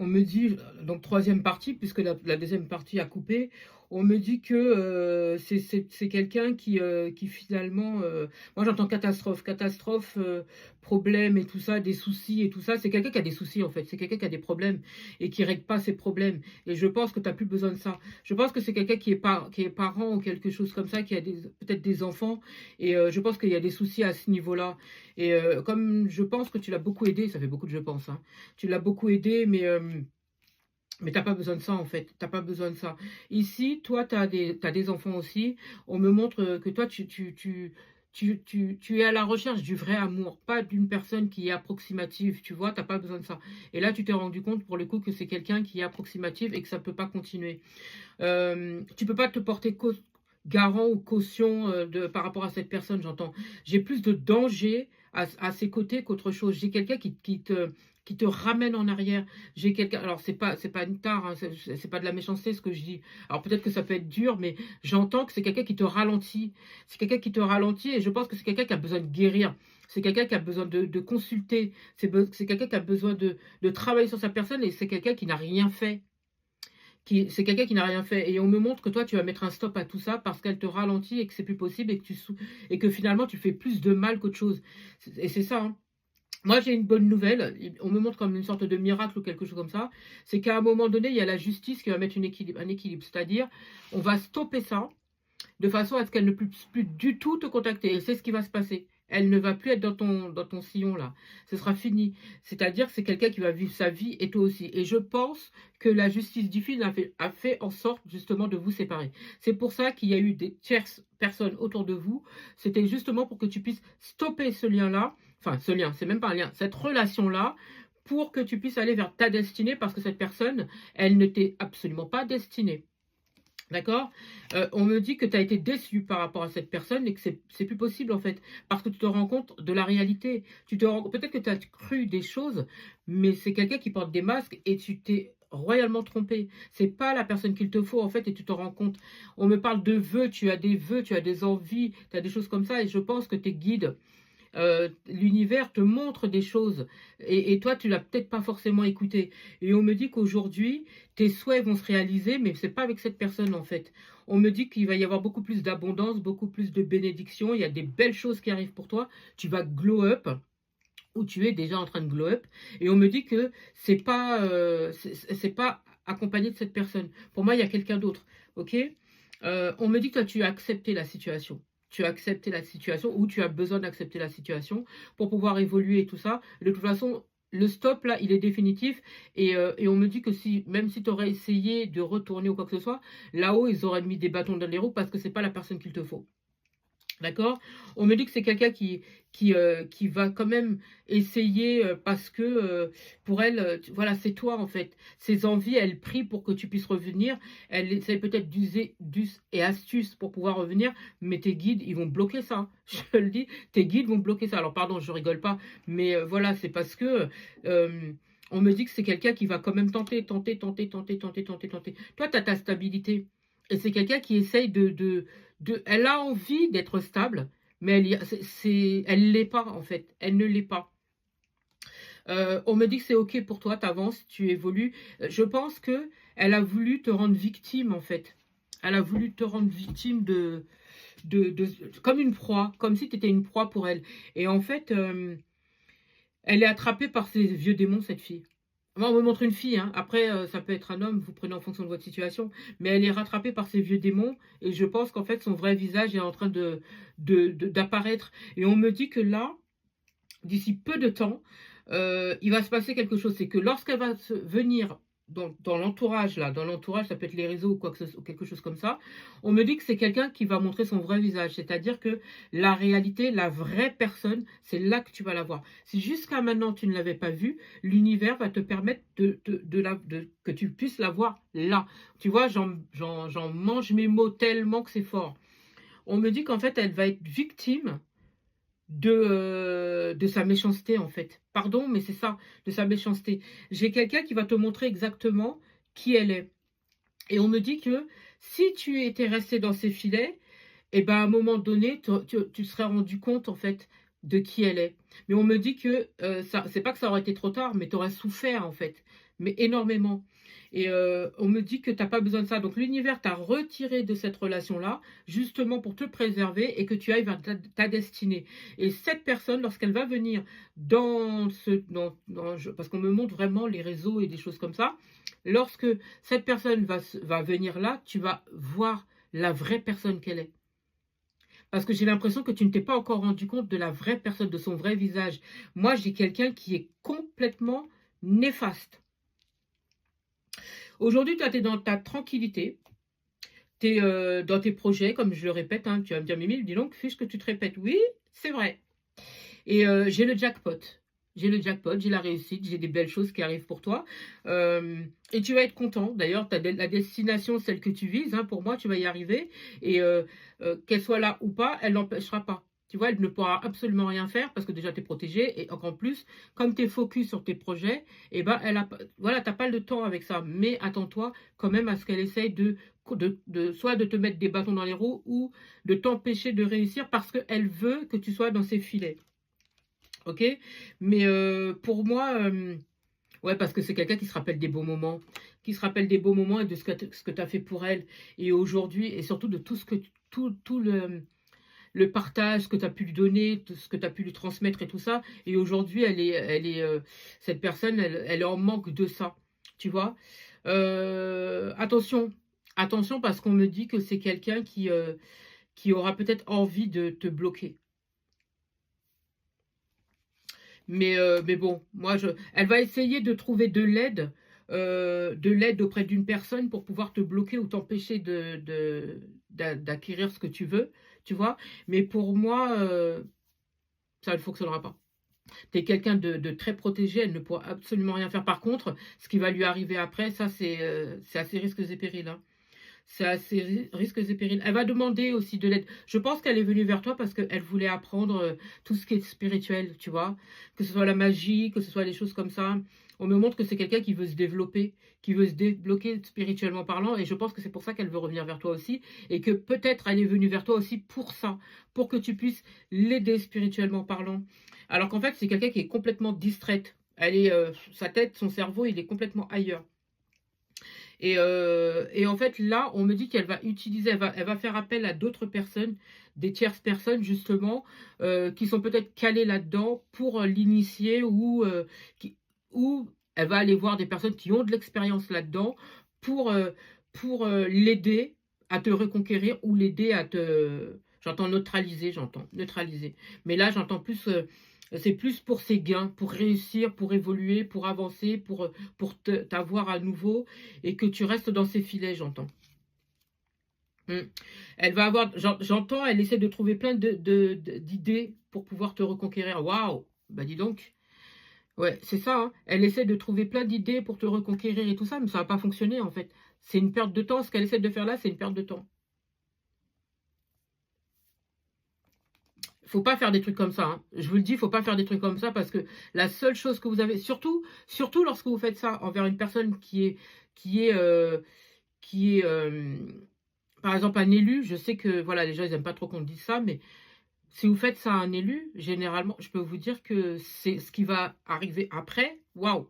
On me dit, donc troisième partie, puisque la deuxième partie a coupé, on me dit que c'est quelqu'un qui finalement, moi j'entends catastrophe, catastrophe, problème et tout ça, des soucis et tout ça. C'est quelqu'un qui a des soucis en fait, c'est quelqu'un qui a des problèmes et qui règle pas ses problèmes. Et je pense que tu n'as plus besoin de ça. Je pense que c'est quelqu'un qui est parent ou quelque chose comme ça, qui a peut-être des enfants. Et je pense qu'il y a des soucis à ce niveau-là. Et comme je pense que tu l'as beaucoup aidé, ça fait beaucoup de je pense, hein, tu l'as beaucoup aidé, mais t'as pas besoin de ça en fait. T'as pas besoin de ça. Ici, toi, t'as des enfants aussi. On me montre que toi, tu es à la recherche du vrai amour, pas d'une personne qui est approximative. Tu vois, t'as pas besoin de ça. Et là, tu t'es rendu compte pour le coup que c'est quelqu'un qui est approximatif et que ça peut pas continuer. Tu peux pas te porter garant ou caution par rapport à cette personne, j'entends. J'ai plus de danger à ses côtés qu'autre chose. J'ai quelqu'un qui te ramène en arrière. J'ai quelqu'un. Alors c'est pas une tare, hein, c'est pas de la méchanceté ce que je dis. Alors peut-être que ça peut être dur, mais j'entends que c'est quelqu'un qui te ralentit. C'est quelqu'un qui te ralentit et je pense que c'est quelqu'un qui a besoin de guérir. C'est quelqu'un qui a besoin de consulter. C'est quelqu'un qui a besoin de travailler sur sa personne et c'est quelqu'un qui n'a rien fait. C'est quelqu'un qui n'a rien fait. Et on me montre que toi, tu vas mettre un stop à tout ça parce qu'elle te ralentit et que c'est plus possible et que finalement, tu fais plus de mal qu'autre chose. Et c'est ça, hein. Moi, j'ai une bonne nouvelle. On me montre comme une sorte de miracle ou quelque chose comme ça. C'est qu'à un moment donné, il y a la justice qui va mettre un équilibre. C'est-à-dire, on va stopper ça de façon à ce qu'elle ne puisse plus du tout te contacter. Et c'est ce qui va se passer. Elle ne va plus être dans ton sillon là. Ce sera fini. C'est-à-dire que c'est quelqu'un qui va vivre sa vie et toi aussi. Et je pense que la justice divine a fait en sorte justement de vous séparer. C'est pour ça qu'il y a eu des tierces personnes autour de vous. C'était justement pour que tu puisses stopper ce lien-là. Enfin, ce lien, c'est même pas un lien. Cette relation-là pour que tu puisses aller vers ta destinée parce que cette personne, elle ne t'est absolument pas destinée. D'accord. On me dit que tu as été déçu par rapport à cette personne et que c'est plus possible en fait, parce que tu te rends compte de la réalité. Peut-être que tu as cru des choses, mais c'est quelqu'un qui porte des masques et tu t'es royalement trompé. C'est pas la personne qu'il te faut en fait et tu te rends compte. On me parle de vœux, tu as des envies, tu as des choses comme ça et je pense que tes guides l'univers te montre des choses et toi tu l'as peut-être pas forcément écouté et on me dit qu'aujourd'hui tes souhaits vont se réaliser mais c'est pas avec cette personne en fait. On me dit qu'il va y avoir beaucoup plus d'abondance, beaucoup plus de bénédictions, il y a des belles choses qui arrivent pour toi, tu vas glow up ou tu es déjà en train de glow up et on me dit que c'est pas accompagné de cette personne. Pour moi il y a quelqu'un d'autre, ok. On me dit que toi tu as accepté la situation. Tu as accepté la situation ou tu as besoin d'accepter la situation pour pouvoir évoluer et tout ça. De toute façon, le stop là, il est définitif et on me dit que si même si tu aurais essayé de retourner ou quoi que ce soit, là-haut ils auraient mis des bâtons dans les roues parce que c'est pas la personne qu'il te faut. D'accord. On me dit que c'est quelqu'un qui va quand même essayer parce que pour elle, voilà, c'est toi en fait. Ses envies, elle prie pour que tu puisses revenir. Elle essaie peut-être d'user d'us et astuces pour pouvoir revenir, mais tes guides, ils vont bloquer ça. Je te le dis, tes guides vont bloquer ça. Alors pardon, je rigole pas, mais voilà, c'est parce que on me dit que c'est quelqu'un qui va quand même tenter. Toi, tu as ta stabilité. Et c'est quelqu'un qui essaye elle a envie d'être stable, mais elle l'est pas en fait. Elle ne l'est pas. On me dit que c'est ok pour toi, t'avances, tu évolues. Je pense que elle a voulu te rendre victime en fait. Elle a voulu te rendre victime comme une proie, comme si tu étais une proie pour elle. Et en fait, elle est attrapée par ses vieux démons, cette fille. Moi, on me montre une fille, hein. Après, ça peut être un homme, vous prenez en fonction de votre situation, mais elle est rattrapée par ses vieux démons, et je pense qu'en fait, son vrai visage est en train d'apparaître. Et on me dit que là, d'ici peu de temps, il va se passer quelque chose. C'est que lorsqu'elle va venir dans l'entourage, là, dans l'entourage, ça peut être les réseaux ou ou quelque chose comme ça, on me dit que c'est quelqu'un qui va montrer son vrai visage. C'est-à-dire que la réalité, la vraie personne, c'est là que tu vas la voir. Si jusqu'à maintenant tu ne l'avais pas vue, l'univers va te permettre que tu puisses la voir là. Tu vois, j'en mange mes mots tellement que c'est fort. On me dit qu'en fait, elle va être victime de sa méchanceté en fait. Pardon, mais c'est ça, de sa méchanceté. J'ai quelqu'un qui va te montrer exactement qui elle est. Et on me dit que si tu étais resté dans ses filets, et ben à un moment donné, tu serais rendu compte en fait de qui elle est. Mais on me dit que c'est pas que ça aurait été trop tard, mais tu aurais souffert en fait. mais énormément. Et on me dit que tu n'as pas besoin de ça. Donc l'univers t'a retiré de cette relation-là, justement pour te préserver et que tu ailles vers ta destinée. Et cette personne, lorsqu'elle va venir parce qu'on me montre vraiment les réseaux et des choses comme ça, lorsque cette personne va venir là, tu vas voir la vraie personne qu'elle est. Parce que j'ai l'impression que tu ne t'es pas encore rendu compte de la vraie personne, de son vrai visage. Moi, j'ai quelqu'un qui est complètement néfaste. Aujourd'hui, toi, tu es dans ta tranquillité, tu es dans tes projets, comme je le répète, hein, tu vas me dire, Mimi, dis donc, fiche que tu te répètes. Oui, c'est vrai. Et j'ai le jackpot. J'ai le jackpot, j'ai la réussite, j'ai des belles choses qui arrivent pour toi. Et tu vas être content. D'ailleurs, la destination, celle que tu vises, hein, pour moi, tu vas y arriver. Et qu'elle soit là ou pas, elle n'empêchera pas. Tu vois, elle ne pourra absolument rien faire parce que déjà, tu es protégé. Et encore plus, comme tu es focus sur tes projets, et ben, voilà, tu n'as pas le temps avec ça. Mais attends-toi quand même à ce qu'elle essaye soit de te mettre des bâtons dans les roues ou de t'empêcher de réussir parce qu'elle veut que tu sois dans ses filets. Ok, mais pour moi, ouais, parce que c'est quelqu'un qui se rappelle des beaux moments, qui se rappelle des beaux moments et de ce que tu as fait pour elle. Et aujourd'hui, et surtout de tout le partage que tu as pu lui donner, tout ce que tu as pu lui transmettre et tout ça. Et aujourd'hui, cette personne, elle est en manque de ça, tu vois. Attention, attention, parce qu'on me dit que c'est quelqu'un qui aura peut-être envie de te bloquer. Mais bon, elle va essayer de trouver de l'aide auprès d'une personne pour pouvoir te bloquer ou t'empêcher d'acquérir ce que tu veux, tu vois. Mais pour moi, ça ne fonctionnera pas. Tu es quelqu'un de très protégé, elle ne pourra absolument rien faire. Par contre, ce qui va lui arriver après, ça, c'est à ses risques et périls, hein. C'est à ses risques et périls. Elle va demander aussi de l'aide. Je pense qu'elle est venue vers toi parce qu'elle voulait apprendre tout ce qui est spirituel, tu vois. Que ce soit la magie, que ce soit les choses comme ça. On me montre que c'est quelqu'un qui veut se développer, qui veut se débloquer spirituellement parlant. Et je pense que c'est pour ça qu'elle veut revenir vers toi aussi. Et que peut-être elle est venue vers toi aussi pour ça. Pour que tu puisses l'aider spirituellement parlant. Alors qu'en fait, c'est quelqu'un qui est complètement distraite. Sa tête, son cerveau, il est complètement ailleurs. Et en fait, là, on me dit qu'elle va elle va faire appel à d'autres personnes, des tierces personnes justement, qui sont peut-être calées là-dedans pour l'initier ou elle va aller voir des personnes qui ont de l'expérience là-dedans pour, l'aider à te reconquérir ou l'aider à te... J'entends neutraliser. Mais là, j'entends plus... c'est plus pour ses gains, pour réussir, pour évoluer, pour avancer, pour t'avoir à nouveau et que tu restes dans ses filets, j'entends. Elle va avoir, j'entends, elle essaie de trouver plein d'idées pour pouvoir te reconquérir. Waouh, bah dis donc. Ouais, c'est ça, hein. Elle essaie de trouver plein d'idées pour te reconquérir et tout ça, mais ça va pas fonctionner en fait. C'est une perte de temps. Ce qu'elle essaie de faire là, c'est une perte de temps. Faut pas faire des trucs comme ça, hein. Je vous le dis, faut pas faire des trucs comme ça parce que la seule chose que vous avez, surtout lorsque vous faites ça envers une personne qui est, par exemple un élu. Je sais que voilà, les gens ils aiment pas trop qu'on dise ça, mais si vous faites ça à un élu, généralement, je peux vous dire que c'est ce qui va arriver après. Waouh!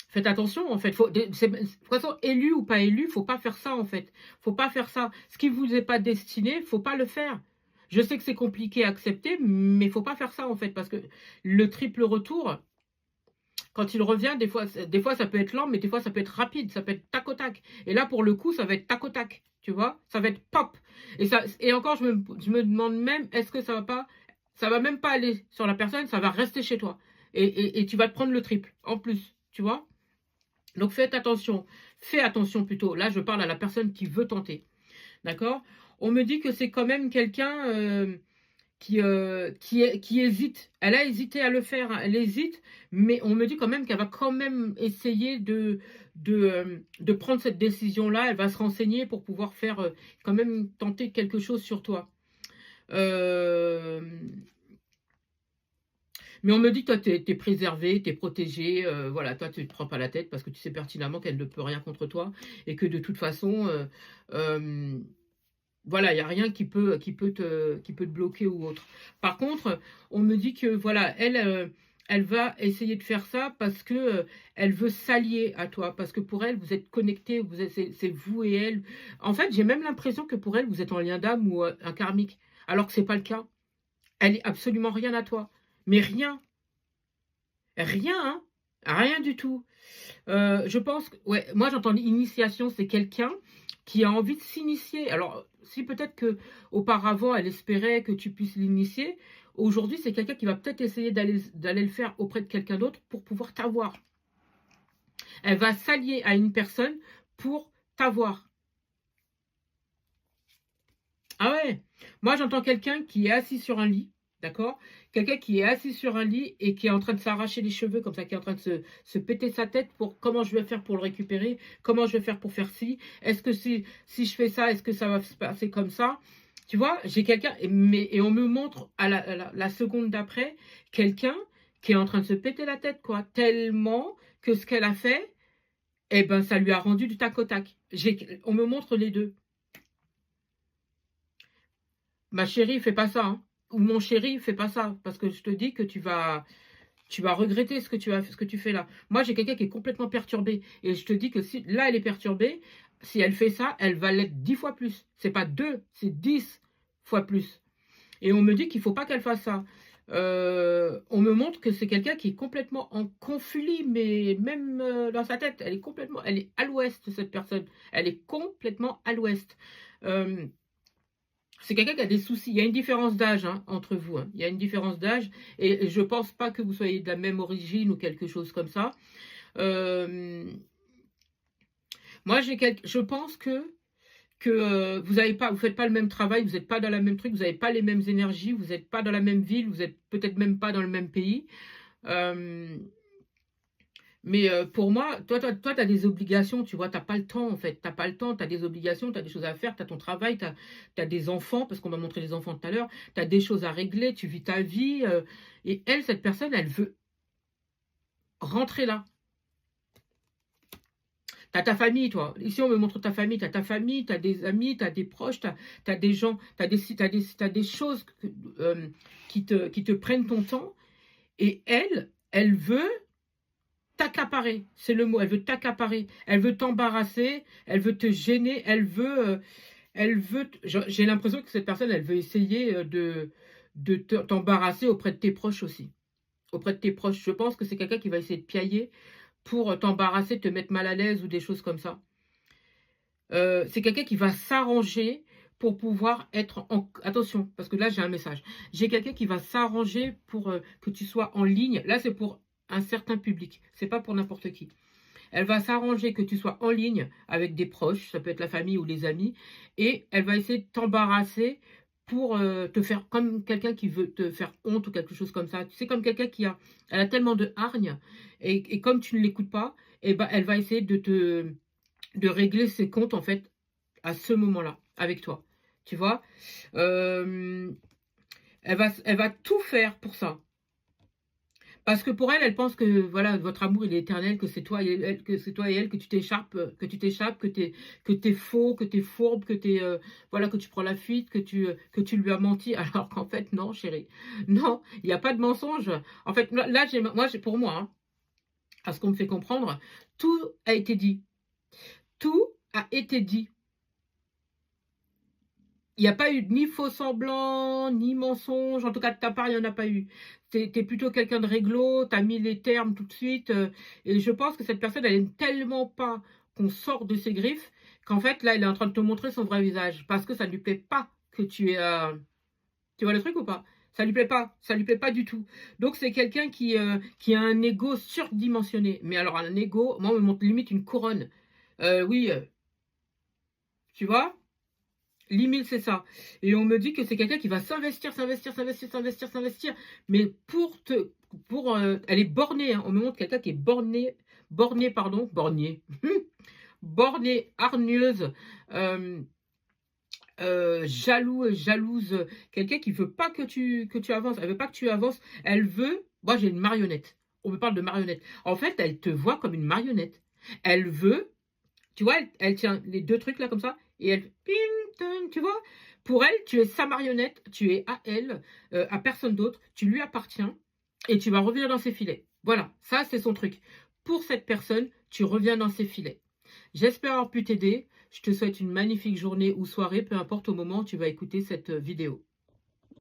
Faites attention, en fait. De toute façon, élu ou pas élu, faut pas faire ça, en fait. Faut pas faire ça. Ce qui vous est pas destiné, faut pas le faire. Je sais que c'est compliqué à accepter, mais faut pas faire ça, en fait, parce que le triple retour, quand il revient, des fois, ça peut être lent, mais des fois, ça peut être rapide, ça peut être tac au tac. Et là, pour le coup, ça va être tac au tac, tu vois. Ça va être pop. Et encore, je me demande même, est-ce que ça va même pas aller sur la personne, ça va rester chez toi. Et tu vas te prendre le triple, en plus, tu vois. Donc faites attention, fais attention plutôt. Là, je parle à la personne qui veut tenter. D'accord? On me dit que c'est quand même quelqu'un qui hésite. Elle a hésité à le faire, hein. Elle hésite, mais on me dit quand même qu'elle va quand même essayer de prendre cette décision-là. Elle va se renseigner pour pouvoir faire quand même tenter quelque chose sur toi. Mais on me dit que toi, tu es préservé, tu es protégé, voilà, toi, tu ne te prends pas la tête parce que tu sais pertinemment qu'elle ne peut rien contre toi et que de toute façon, voilà, il n'y a rien qui peut te bloquer ou autre. Par contre, on me dit que voilà, elle elle va essayer de faire ça parce que, elle veut s'allier à toi, parce que pour elle, vous êtes connectés, vous êtes c'est vous et elle. En fait, j'ai même l'impression que pour elle, vous êtes en lien d'âme ou, un karmique, alors que c'est pas le cas. Elle est absolument rien à toi, mais rien, rien, hein, rien du tout. Je pense que ouais, moi j'entends initiation, c'est quelqu'un qui a envie de s'initier. Alors, si peut-être que auparavant elle espérait que tu puisses l'initier, aujourd'hui c'est quelqu'un qui va peut-être essayer d'aller le faire auprès de quelqu'un d'autre pour pouvoir t'avoir. Elle va s'allier à une personne pour t'avoir. Ah ouais, moi j'entends quelqu'un qui est assis sur un lit, d'accord? Quelqu'un qui est assis sur un lit et qui est en train de s'arracher les cheveux comme ça, qui est en train de se péter sa tête pour comment je vais faire pour le récupérer, comment je vais faire pour faire ci, est-ce que si je fais ça, est-ce que ça va se passer comme ça? Tu vois, j'ai quelqu'un, et on me montre la seconde d'après, quelqu'un qui est en train de se péter la tête, quoi, tellement que ce qu'elle a fait, eh ben, ça lui a rendu du tac au tac. On me montre les deux. Ma chérie, fais pas ça, hein. Ou mon chéri, fais pas ça, parce que je te dis que tu vas regretter ce que tu fais là. Moi, j'ai quelqu'un qui est complètement perturbé, et je te dis que si là elle est perturbée, si elle fait ça, elle va l'être 10 fois plus. C'est pas 2, c'est 10 fois plus. Et on me dit qu'il faut pas qu'elle fasse ça. On me montre que c'est quelqu'un qui est complètement en conflit, mais même dans sa tête, elle est à l'ouest, cette personne. Elle est complètement à l'ouest. Euh, c'est quelqu'un qui a des soucis. Il y a une différence d'âge, hein, entre vous, hein. Il y a une différence d'âge, et je pense pas que vous soyez de la même origine ou quelque chose comme ça. Euh, Moi, je pense que vous faites pas le même travail, vous n'êtes pas dans la même truc, vous n'avez pas les mêmes énergies, vous n'êtes pas dans la même ville, vous êtes peut-être même pas dans le même pays. Euh, Mais pour moi, toi, tu as des obligations, tu vois, tu pas le temps, en fait. Tu pas le temps, tu as des obligations, tu as des choses à faire, tu as ton travail, tu as des enfants, parce qu'on m'a montré les enfants tout à l'heure, tu as des choses à régler, tu vis ta vie. Et elle, cette personne, elle veut rentrer là. Tu as ta famille, toi. Ici, on me montre ta famille. Tu as ta famille, tu as des amis, tu as des proches, tu as des gens, t'as des choses qui te prennent ton temps. Et elle veut t'accaparer, c'est le mot, elle veut t'accaparer, elle veut t'embarrasser, elle veut te gêner, j'ai l'impression que cette personne, elle veut essayer de t'embarrasser auprès de tes proches aussi, auprès de tes proches. Je pense que c'est quelqu'un qui va essayer de piailler pour t'embarrasser, te mettre mal à l'aise ou des choses comme ça. C'est quelqu'un qui va s'arranger pour pouvoir être en... Attention, parce que là, j'ai un message. J'ai quelqu'un qui va s'arranger pour que tu sois en ligne. Là, c'est pour un certain public. C'est pas pour n'importe qui. Elle va s'arranger que tu sois en ligne avec des proches, ça peut être la famille ou les amis, et elle va essayer de t'embarrasser pour te faire comme quelqu'un qui veut te faire honte ou quelque chose comme ça. C'est comme quelqu'un elle a tellement de hargne, et comme tu ne l'écoutes pas, et ben, elle va essayer de régler ses comptes en fait à ce moment-là avec toi. Tu vois, Euh, elle va tout faire pour ça. Parce que pour elle, elle pense que voilà, votre amour il est éternel, que c'est toi et elle, que c'est toi et elle, que t'es faux, que t'es fourbe, que voilà, que tu prends la fuite, que tu lui as menti, alors qu'en fait non, chérie, non, il n'y a pas de mensonge. En fait, là, pour moi, hein, à ce qu'on me fait comprendre, tout a été dit, tout a été dit. Il n'y a pas eu ni faux semblant, ni mensonge. En tout cas, de ta part, il n'y en a pas eu. T'es plutôt quelqu'un de réglo, t'as mis les termes tout de suite. Et je pense que cette personne, elle aime tellement pas qu'on sorte de ses griffes qu'en fait, là, elle est en train de te montrer son vrai visage. Parce que ça ne lui plaît pas que tu es... Tu vois le truc ou pas? Ça lui plaît pas. Ça lui plaît pas du tout. Donc, c'est quelqu'un qui a un ego surdimensionné. Mais alors, un ego, moi, on me montre limite une couronne. Oui, tu vois? Limite, c'est ça. Et on me dit que c'est quelqu'un qui va s'investir, s'investir, s'investir, s'investir, s'investir. Mais elle est bornée, hein. On me montre quelqu'un qui est borné, pardon, bornier. Bornée, hargneuse, euh, jalouse. Quelqu'un qui veut pas que tu avances. Elle veut pas que tu avances. Elle veut, moi j'ai une marionnette. On me parle de marionnette. En fait, elle te voit comme une marionnette. Elle veut, tu vois, elle tient les deux trucs là comme ça, et elle, ping, ting, tu vois, pour elle, tu es sa marionnette, tu es à elle, à personne d'autre, tu lui appartiens, et tu vas revenir dans ses filets. Voilà, ça c'est son truc. Pour cette personne, tu reviens dans ses filets. J'espère avoir pu t'aider. Je te souhaite une magnifique journée ou soirée, peu importe au moment où tu vas écouter cette vidéo.